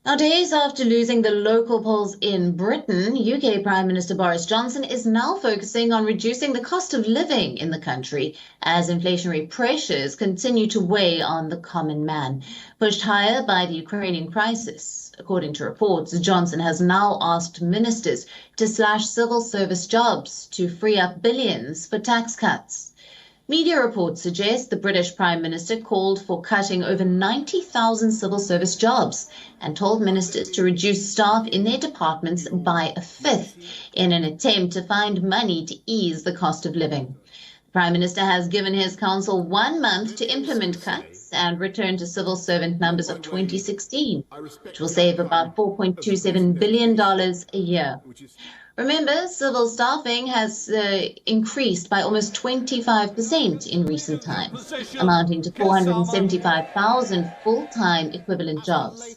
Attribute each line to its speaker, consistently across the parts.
Speaker 1: Now, days after losing the local polls in Britain, UK Prime Minister Boris Johnson is now focusing on reducing the cost of living in the country as inflationary pressures continue to weigh on the common man, pushed higher by the Ukrainian crisis. According to reports, Johnson has now asked ministers to slash civil service jobs to free up billions for tax cuts. Media reports suggest the British Prime Minister called for cutting over 90,000 civil service jobs and told ministers to reduce staff in their departments by a fifth in an attempt to find money to ease the cost of living. The Prime Minister has given his council 1 month to implement cuts and return to civil servant numbers of 2016, which will save about $4.27 billion a year. Remember, civil staffing has increased by almost 25% in recent times, amounting to 475,000 full-time equivalent jobs.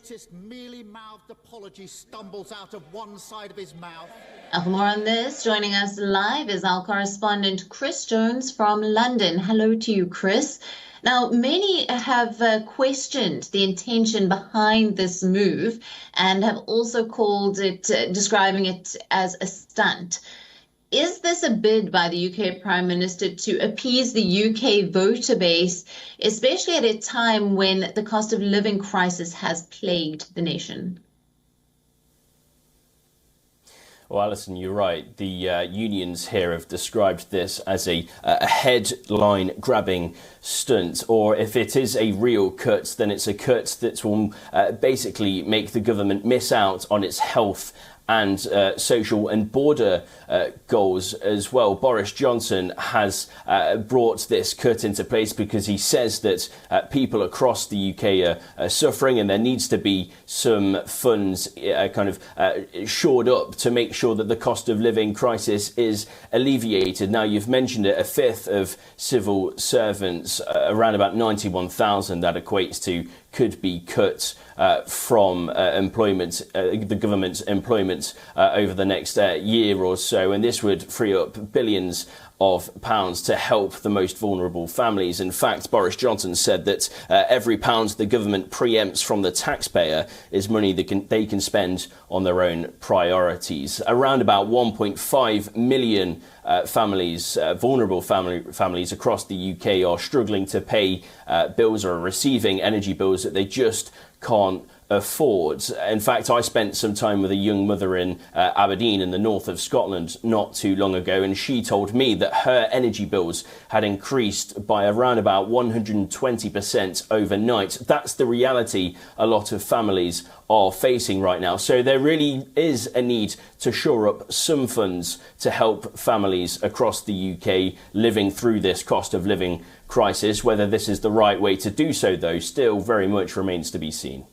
Speaker 1: Now, for more on this, joining us live is our correspondent Chris Jones from London. Hello to you, Chris. Now, many have questioned the intention behind this move and have also called it, describing it as a stunt. Is this a bid by the UK Prime Minister to appease the UK voter base, especially at a time when the cost of living crisis has plagued the nation?
Speaker 2: Well, Alison, you're right. The unions here have described this as a headline-grabbing stunt, or if it is a real cut, then it's a cut that will basically make the government miss out on its health and social and border goals as well. Boris Johnson has brought this cut into place because he says that people across the UK are suffering, and there needs to be some funds shored up to make sure that the cost of living crisis is alleviated. Now, you've mentioned it, a fifth of civil servants, around about 91,000 that equates to, could be cut from employment, the government's employment over the next year or so, and this would free up billions of pounds to help the most vulnerable families. In fact, Boris Johnson said that every pound the government preempts from the taxpayer is money they can spend on their own priorities. Around about 1.5 million families, vulnerable families across the UK are struggling to pay bills or are receiving energy bills that they just can't afford. In fact, I spent some time with a young mother in Aberdeen in the north of Scotland not too long ago, and she told me that her energy bills had increased by around about 120% overnight. That's the reality a lot of families are facing right now. So there really is a need to shore up some funds to help families across the UK living through this cost of living crisis. Whether this is the right way to do so, though, still very much remains to be seen.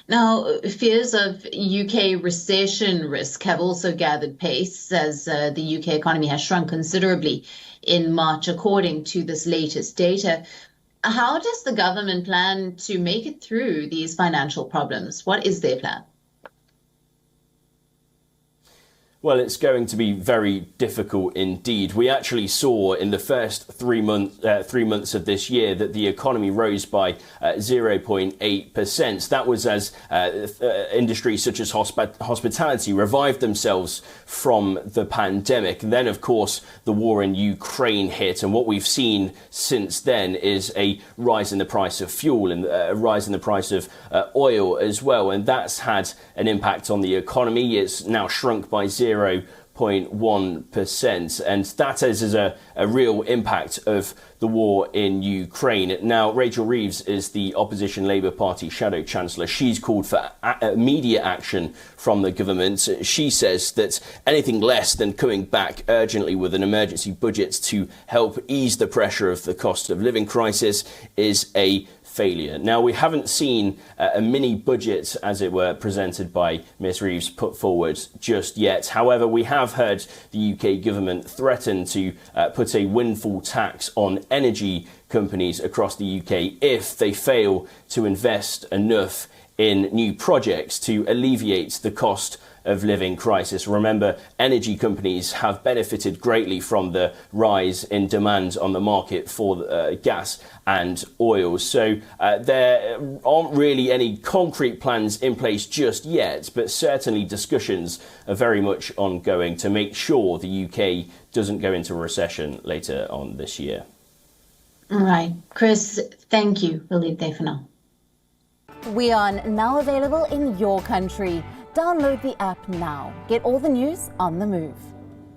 Speaker 1: Now, fears of UK recession risk have also gathered pace as the UK economy has shrunk considerably in March, according to this latest data. How does the government plan to make it through these financial problems? What is their plan?
Speaker 2: Well, it's going to be very difficult indeed. We actually saw in the first 3 months of this year that the economy rose by 0.8%. That was as industries such as hospitality revived themselves from the pandemic. And then, of course, the war in Ukraine hit. And what we've seen since then is a rise in the price of fuel and a rise in the price of oil as well. And that's had an impact on the economy. It's now shrunk by 0.1%, and that is a real impact of the war in Ukraine. Now, Rachel Reeves is the opposition Labour Party Shadow Chancellor. She's called for immediate action from the government. She says that anything less than coming back urgently with an emergency budget to help ease the pressure of the cost of living crisis is a failure. Now, we haven't seen a mini budget, as it were, presented by Ms Reeves put forward just yet. However, we have heard the UK government threaten to put a windfall tax on energy companies across the UK if they fail to invest enough in new projects to alleviate the cost of living crisis. Remember, energy companies have benefited greatly from the rise in demand on the market for gas and oil. So there aren't really any concrete plans in place just yet, but certainly discussions are very much ongoing to make sure the UK doesn't go into a recession later on this year.
Speaker 1: Right. Chris, thank you. We'll leave there for now.
Speaker 3: WION, now available in your country. Download the app now. Get all the news on the move.